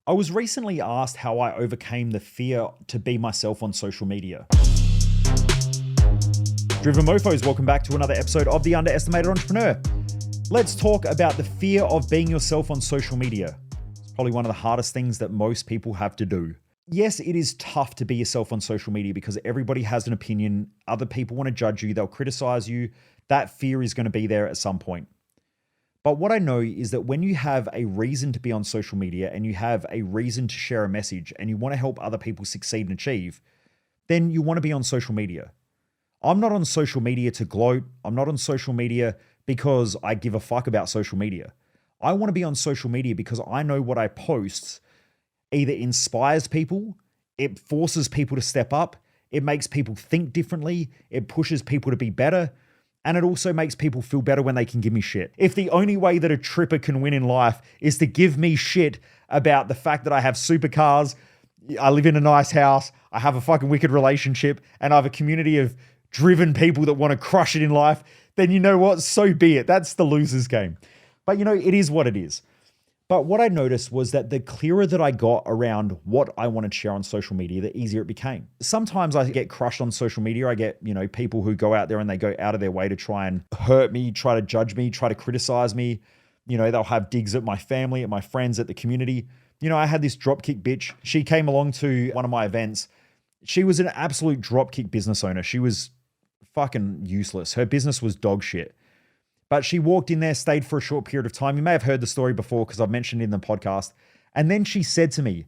I was recently asked how I overcame the fear to be myself on social media. Driven Mofos, welcome back to another episode of The Underestimated Entrepreneur. Let's talk about the fear of being yourself on social media. It's probably one of the hardest things that most people have to do. Yes, it is tough to be yourself on social media because everybody has an opinion. Other people want to judge you. They'll criticize you. That fear is going to be there at some point. But what I know is that when you have a reason to be on social media and you have a reason to share a message and you want to help other people succeed and achieve, then you want to be on social media. I'm not on social media to gloat. I'm not on social media because I give a fuck about social media. I want to be on social media because I know what I post either inspires people, it forces people to step up, it makes people think differently, it pushes people to be better, and it also makes people feel better when they can give me shit. If the only way that a tripper can win in life is to give me shit about the fact that I have supercars, I live in a nice house, I have a fucking wicked relationship, and I have a community of driven people that want to crush it in life, then you know what? So be it. That's the loser's game. But it is what it is. But what I noticed was that the clearer that I got around what I wanted to share on social media, the easier it became. Sometimes I get crushed on social media. I get, people who go out there and they go out of their way to try and hurt me, try to judge me, try to criticize me. They'll have digs at my family, at my friends, at the community. I had this dropkick bitch. She came along to one of my events. She was an absolute dropkick business owner. She was fucking useless. Her business was dog shit. But she walked in there, stayed for a short period of time. You may have heard the story before because I've mentioned it in the podcast. And then she said to me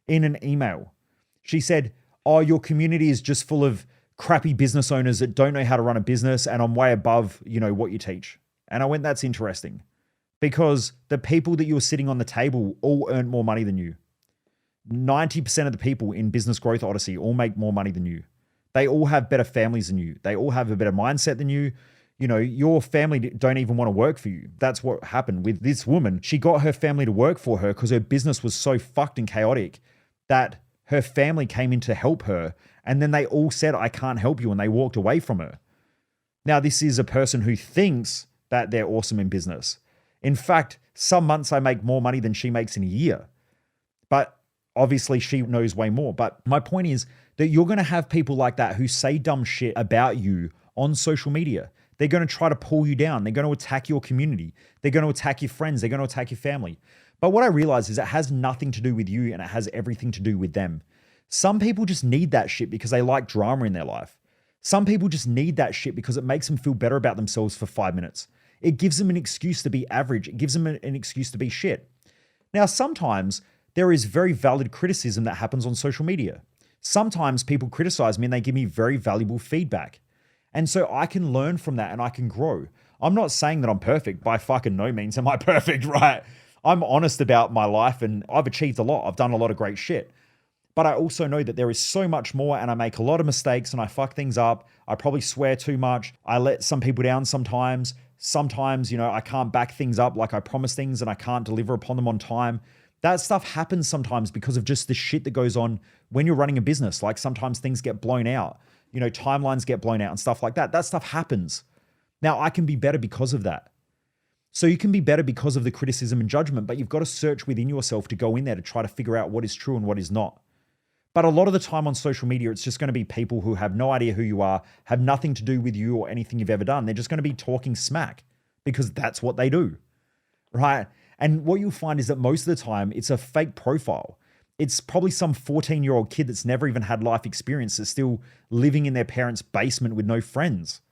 in an email, she said, "Oh, your community is just full of crappy business owners that don't know how to run a business. And I'm way above, what you teach." And I went, that's interesting because the people that you're sitting on the table all earn more money than you. 90% of the people in Business Growth Odyssey all make more money than you. They all have better families than you. They all have a better mindset than you. Your family don't even want to work for you. That's what happened with this woman. She got her family to work for her because her business was so fucked and chaotic that her family came in to help her. And then they all said, "I can't help you." And they walked away from her. Now, this is a person who thinks that they're awesome in business. In fact, some months I make more money than she makes in a year. But obviously she knows way more. But my point is that you're going to have people like that who say dumb shit about you on social media. They're going to try to pull you down. They're going to attack your community. They're going to attack your friends. They're going to attack your family. But what I realize is it has nothing to do with you and it has everything to do with them. Some people just need that shit because they like drama in their life. Some people just need that shit because it makes them feel better about themselves for 5 minutes. It gives them an excuse to be average. It gives them an excuse to be shit. Now, sometimes there is very valid criticism that happens on social media. Sometimes people criticize me and they give me very valuable feedback. And so I can learn from that and I can grow. I'm not saying that I'm perfect. By fucking no means am I perfect, right? I'm honest about my life and I've achieved a lot. I've done a lot of great shit. But I also know that there is so much more and I make a lot of mistakes and I fuck things up. I probably swear too much. I let some people down sometimes. Sometimes, I can't back things up like I promise things and I can't deliver upon them on time. That stuff happens sometimes because of just the shit that goes on when you're running a business. Like sometimes things get blown out. Timelines get blown out and stuff like that. That stuff happens. Now, I can be better because of that. So you can be better because of the criticism and judgment, but you've got to search within yourself to go in there to try to figure out what is true and what is not. But a lot of the time on social media, it's just going to be people who have no idea who you are, have nothing to do with you or anything you've ever done. They're just going to be talking smack because that's what they do, right? And what you'll find is that most of the time, it's a fake profile. It's probably some 14-year-old kid that's never even had life experience that's still living in their parents' basement with no friends.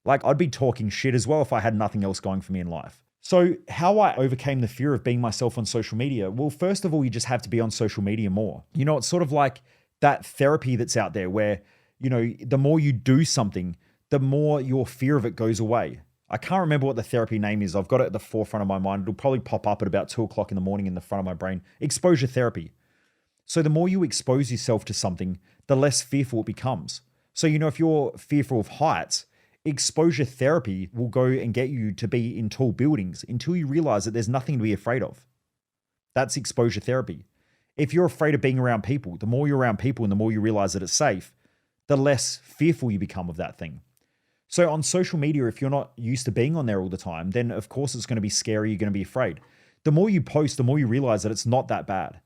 Like, I'd be talking shit as well if I had nothing else going for me in life. So how I overcame the fear of being myself on social media? Well, first of all, you just have to be on social media more. It's sort of like that therapy that's out there where, the more you do something, the more your fear of it goes away. I can't remember what the therapy name is. I've got it at the forefront of my mind. It'll probably pop up at about 2:00 in the morning in the front of my brain. Exposure therapy. So the more you expose yourself to something, the less fearful it becomes. So, if you're fearful of heights, exposure therapy will go and get you to be in tall buildings until you realize that there's nothing to be afraid of. That's exposure therapy. If you're afraid of being around people, the more you're around people and the more you realize that it's safe, the less fearful you become of that thing. So on social media, if you're not used to being on there all the time, then of course it's going to be scary. You're going to be afraid. The more you post, the more you realize that it's not that bad.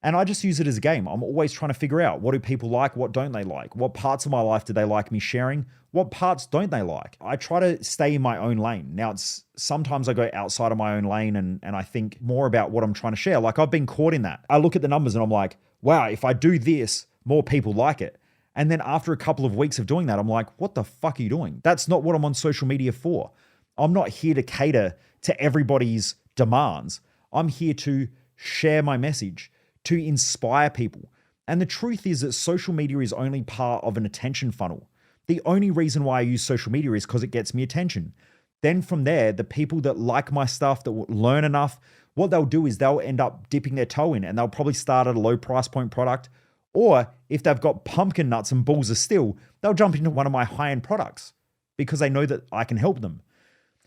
And I just use it as a game. I'm always trying to figure out, what do people like? What don't they like? What parts of my life do they like me sharing? What parts don't they like? I try to stay in my own lane. Now, sometimes I go outside of my own lane and I think more about what I'm trying to share. Like, I've been caught in that. I look at the numbers and I'm like, wow, if I do this, more people like it. And then after a couple of weeks of doing that, I'm like, what the fuck are you doing? That's not what I'm on social media for. I'm not here to cater to everybody's demands. I'm here to share my message, to inspire people. And the truth is that social media is only part of an attention funnel. The only reason why I use social media is because it gets me attention. Then from there, the people that like my stuff, that will learn enough, what they'll do is they'll end up dipping their toe in, and they'll probably start at a low price point product. Or if they've got pumpkin nuts and balls of steel, they'll jump into one of my high-end products because they know that I can help them.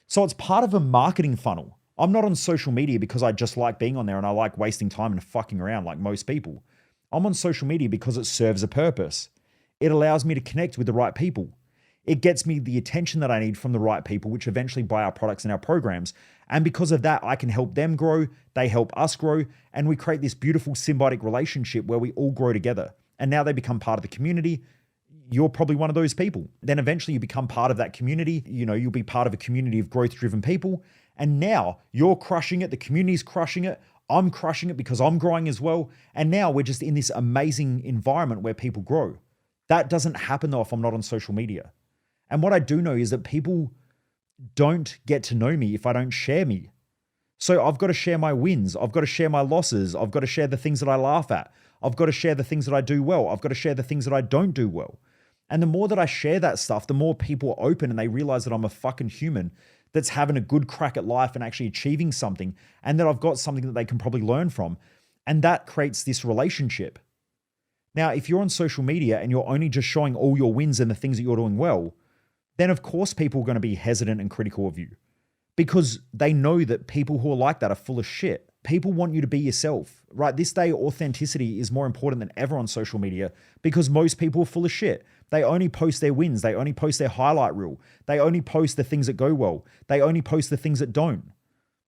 So it's part of a marketing funnel. I'm not on social media because I just like being on there and I like wasting time and fucking around like most people. I'm on social media because it serves a purpose. It allows me to connect with the right people. It gets me the attention that I need from the right people, which eventually buy our products and our programs. And because of that, I can help them grow, they help us grow, and we create this beautiful symbiotic relationship where we all grow together. And now they become part of the community. You're probably one of those people. Then eventually you become part of that community. You'll be part of a community of growth-driven people. And now you're crushing it. The community's crushing it. I'm crushing it because I'm growing as well. And now we're just in this amazing environment where people grow. That doesn't happen though if I'm not on social media. And what I do know is that people don't get to know me if I don't share me. So I've got to share my wins. I've got to share my losses. I've got to share the things that I laugh at. I've got to share the things that I do well. I've got to share the things that I don't do well. And the more that I share that stuff, the more people are open and they realize that I'm a fucking human that's having a good crack at life and actually achieving something, and that I've got something that they can probably learn from. And that creates this relationship. Now, if you're on social media and you're only just showing all your wins and the things that you're doing well, then of course people are going to be hesitant and critical of you because they know that people who are like that are full of shit. People want you to be yourself, right? This day, authenticity is more important than ever on social media because most people are full of shit. They only post their wins. They only post their highlight reel. They only post the things that go well. They only post the things that don't.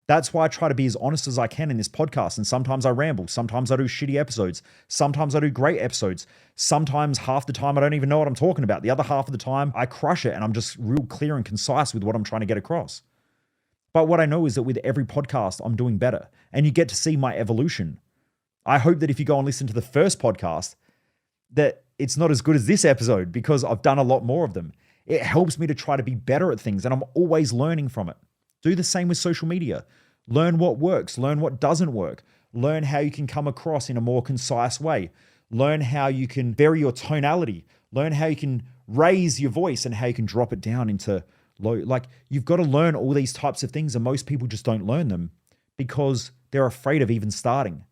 That's why I try to be as honest as I can in this podcast. And sometimes I ramble. Sometimes I do shitty episodes. Sometimes I do great episodes. Sometimes half the time I don't even know what I'm talking about. The other half of the time I crush it and I'm just real clear and concise with what I'm trying to get across. But what I know is that with every podcast, I'm doing better. And you get to see my evolution. I hope that if you go and listen to the first podcast, that it's not as good as this episode because I've done a lot more of them. It helps me to try to be better at things and I'm always learning from it. Do the same with social media. Learn what works, learn what doesn't work. Learn how you can come across in a more concise way. Learn how you can vary your tonality. Learn how you can raise your voice and how you can drop it down into low. Like, you've got to learn all these types of things and most people just don't learn them because they're afraid of even starting.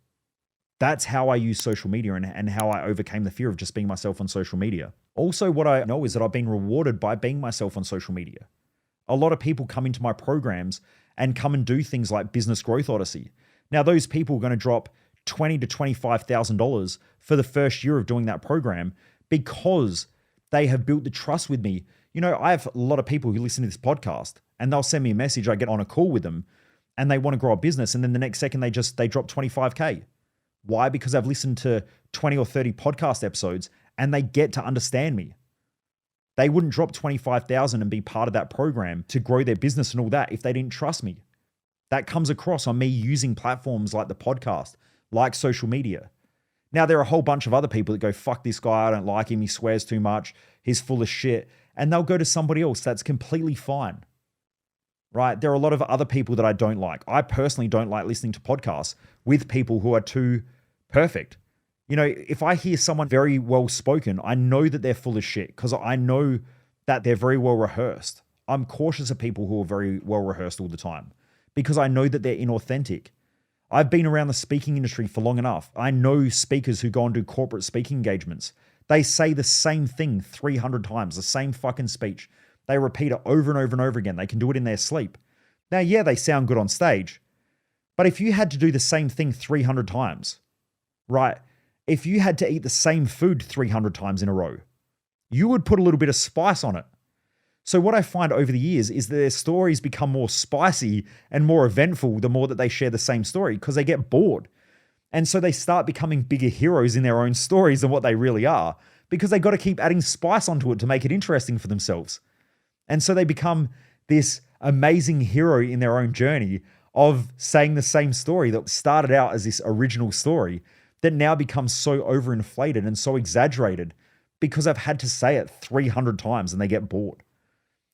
That's how I use social media and how I overcame the fear of just being myself on social media. Also, what I know is that I've been rewarded by being myself on social media. A lot of people come into my programs and come and do things like Business Growth Odyssey. Now, those people are going to drop $20,000 to $25,000 for the first year of doing that program because they have built the trust with me. I have a lot of people who listen to this podcast and they'll send me a message. I get on a call with them and they want to grow a business. And then the next second, they drop 25K. Why? Because I've listened to 20 or 30 podcast episodes and they get to understand me. They wouldn't drop 25,000 and be part of that program to grow their business and all that if they didn't trust me. That comes across on me using platforms like the podcast, like social media. Now, there are a whole bunch of other people that go, fuck this guy, I don't like him, he swears too much, he's full of shit. And they'll go to somebody else. That's completely fine, right? There are a lot of other people that I don't like. I personally don't like listening to podcasts with people who are too perfect. If I hear someone very well spoken, I know that they're full of shit because I know that they're very well rehearsed. I'm cautious of people who are very well rehearsed all the time because I know that they're inauthentic. I've been around the speaking industry for long enough. I know speakers who go and do corporate speaking engagements. They say the same thing 300 times, the same fucking speech. They repeat it over and over and over again. They can do it in their sleep. Now, yeah, they sound good on stage, but if you had to do the same thing 300 times, right? If you had to eat the same food 300 times in a row, you would put a little bit of spice on it. So what I find over the years is that their stories become more spicy and more eventful the more that they share the same story because they get bored. And so they start becoming bigger heroes in their own stories than what they really are, because they got to keep adding spice onto it to make it interesting for themselves. And so they become this amazing hero in their own journey of saying the same story that started out as this original story that now becomes so overinflated and so exaggerated because I've had to say it 300 times and they get bored.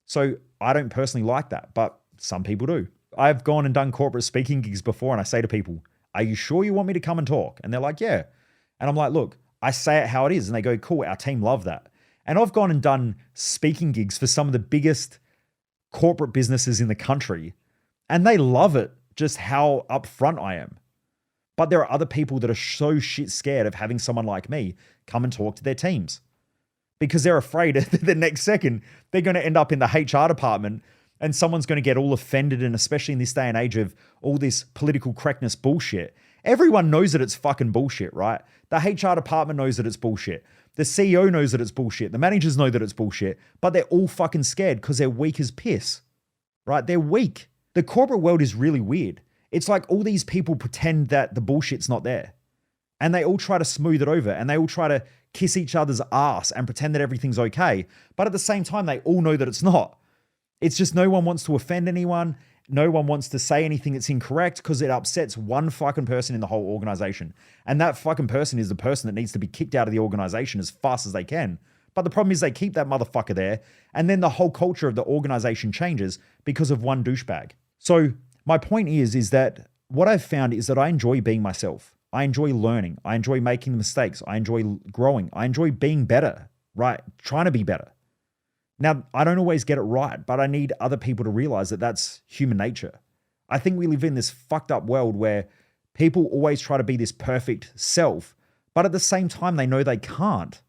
So I don't personally like that, but some people do. I've gone and done corporate speaking gigs before and I say to people, are you sure you want me to come and talk? And they're like, yeah. And I'm like, look, I say it how it is. And they go, cool, our team love that. And I've gone and done speaking gigs for some of the biggest corporate businesses in the country, and they love it just how upfront I am. But there are other people that are so shit scared of having someone like me come and talk to their teams because they're afraid that the next second they're going to end up in the HR department and someone's going to get all offended. And especially in this day and age of all this political correctness bullshit, everyone knows that it's fucking bullshit, right? The HR department knows that it's bullshit. The CEO knows that it's bullshit. The managers know that it's bullshit, but they're all fucking scared because they're weak as piss, right? They're weak. The corporate world is really weird. It's like all these people pretend that the bullshit's not there and they all try to smooth it over and they all try to kiss each other's ass and pretend that everything's okay. But at the same time, they all know that it's not. It's just no one wants to offend anyone. No one wants to say anything that's incorrect because it upsets one fucking person in the whole organization. And that fucking person is the person that needs to be kicked out of the organization as fast as they can. But the problem is they keep that motherfucker there and then the whole culture of the organization changes because of one douchebag. So my point is that what I've found is that I enjoy being myself. I enjoy learning. I enjoy making mistakes. I enjoy growing. I enjoy being better, right? Trying to be better. Now, I don't always get it right, but I need other people to realize that that's human nature. I think we live in this fucked up world where people always try to be this perfect self, but at the same time, they know they can't.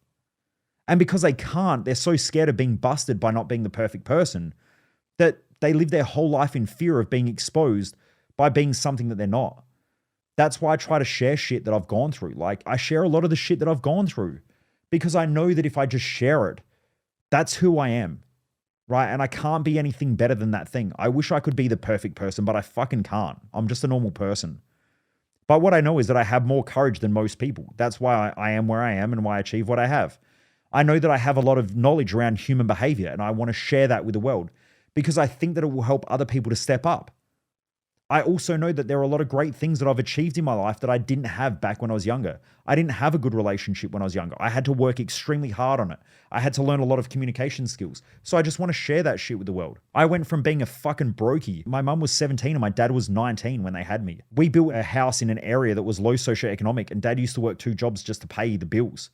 And because they can't, they're so scared of being busted by not being the perfect person that they live their whole life in fear of being exposed by being something that they're not. That's why I try to share shit that I've gone through. Like, I share a lot of the shit that I've gone through because I know that if I just share it, that's who I am, right? And I can't be anything better than that thing. I wish I could be the perfect person, but I fucking can't. I'm just a normal person. But what I know is that I have more courage than most people. That's why I am where I am and why I achieve what I have. I know that I have a lot of knowledge around human behavior and I want to share that with the world because I think that it will help other people to step up. I also know that there are a lot of great things that I've achieved in my life that I didn't have back when I was younger. I didn't have a good relationship when I was younger. I had to work extremely hard on it. I had to learn a lot of communication skills. So I just want to share that shit with the world. I went from being a fucking brokey. My mum was 17 and my dad was 19 when they had me. We built a house in an area that was low socioeconomic and dad used to work 2 jobs just to pay the bills.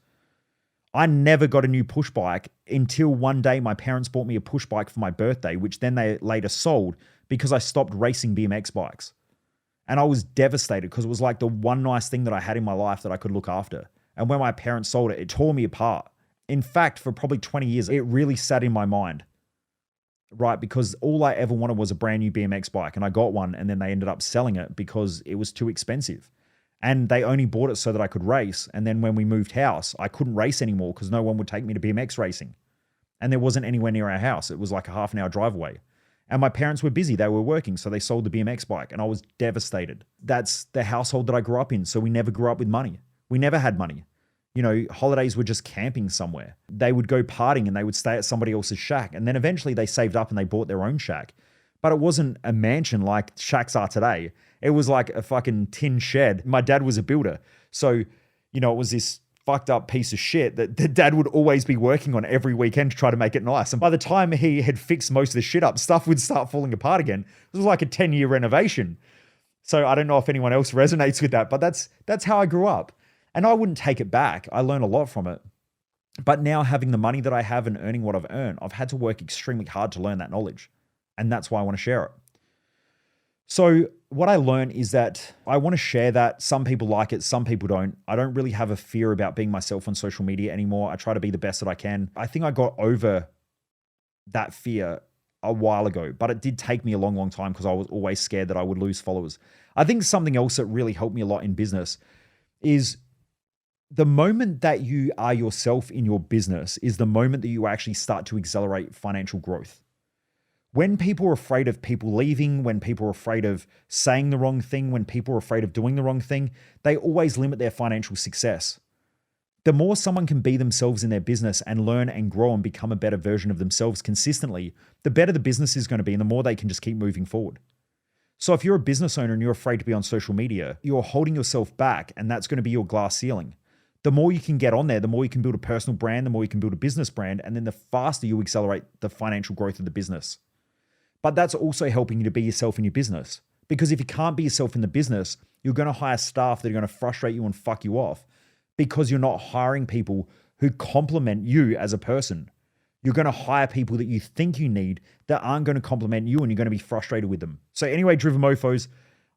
I never got a new push bike until one day my parents bought me a push bike for my birthday, which then they later sold because I stopped racing BMX bikes. And I was devastated because it was like the one nice thing that I had in my life that I could look after. And when my parents sold it, it tore me apart. In fact, for probably 20 years, it really sat in my mind, right? Because all I ever wanted was a brand new BMX bike and I got one and then they ended up selling it because it was too expensive. And they only bought it so that I could race. And then when we moved house, I couldn't race anymore because no one would take me to BMX racing. And there wasn't anywhere near our house. It was like a half an hour drive away. And my parents were busy. They were working. So they sold the BMX bike and I was devastated. That's the household that I grew up in. So we never grew up with money. We never had money. You know, holidays were just camping somewhere. They would go partying and they would stay at somebody else's shack. And then eventually they saved up and they bought their own shack. But it wasn't a mansion like shacks are today. It was like a fucking tin shed. My dad was a builder. So, you know, it was this fucked up piece of shit that dad would always be working on every weekend to try to make it nice. And by the time he had fixed most of the shit up, stuff would start falling apart again. It was like a 10-year renovation. So I don't know if anyone else resonates with that, but that's how I grew up. And I wouldn't take it back. I learned a lot from it. But now having the money that I have and earning what I've earned, I've had to work extremely hard to learn that knowledge. And that's why I want to share it. So what I learned is that I want to share that. Some people like it, some people don't. I don't really have a fear about being myself on social media anymore. I try to be the best that I can. I think I got over that fear a while ago, but it did take me a long, long time because I was always scared that I would lose followers. I think something else that really helped me a lot in business is the moment that you are yourself in your business is the moment that you actually start to accelerate financial growth. When people are afraid of people leaving, when people are afraid of saying the wrong thing, when people are afraid of doing the wrong thing, they always limit their financial success. The more someone can be themselves in their business and learn and grow and become a better version of themselves consistently, the better the business is going to be and the more they can just keep moving forward. So if you're a business owner and you're afraid to be on social media, you're holding yourself back, and that's going to be your glass ceiling. The more you can get on there, the more you can build a personal brand, the more you can build a business brand, and then the faster you accelerate the financial growth of the business. But that's also helping you to be yourself in your business. Because if you can't be yourself in the business, you're going to hire staff that are going to frustrate you and fuck you off because you're not hiring people who complement you as a person. You're going to hire people that you think you need that aren't going to complement you, and you're going to be frustrated with them. So anyway, Driven Mofos,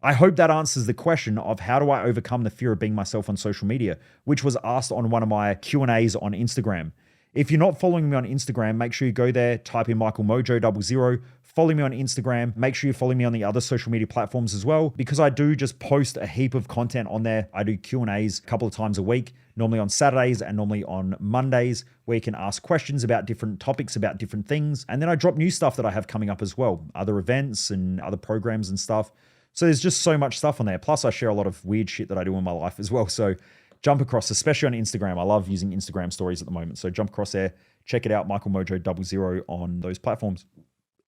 I hope that answers the question of how do I overcome the fear of being myself on social media, which was asked on one of my Q&As on Instagram. If you're not following me on Instagram, make sure you go there, type in Michael Mojo 00, follow me on Instagram. Make sure you follow me on the other social media platforms as well, because I do just post a heap of content on there. I do Q&As a couple of times a week, normally on Saturdays and normally on Mondays, where you can ask questions about different topics, about different things. And then I drop new stuff that I have coming up as well, other events and other programs and stuff. So there's just so much stuff on there. Plus I share a lot of weird shit that I do in my life as well. So jump across, especially on Instagram. I love using Instagram stories at the moment. So jump across there, check it out, Michael Mojo 00 on those platforms.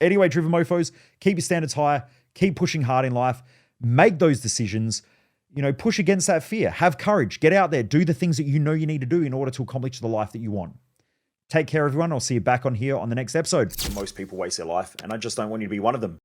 Anyway, Driven Mofos, keep your standards high, keep pushing hard in life, make those decisions, push against that fear, have courage, get out there, do the things that you know you need to do in order to accomplish the life that you want. Take care, everyone. I'll see you back on here on the next episode. Most people waste their life, and I just don't want you to be one of them.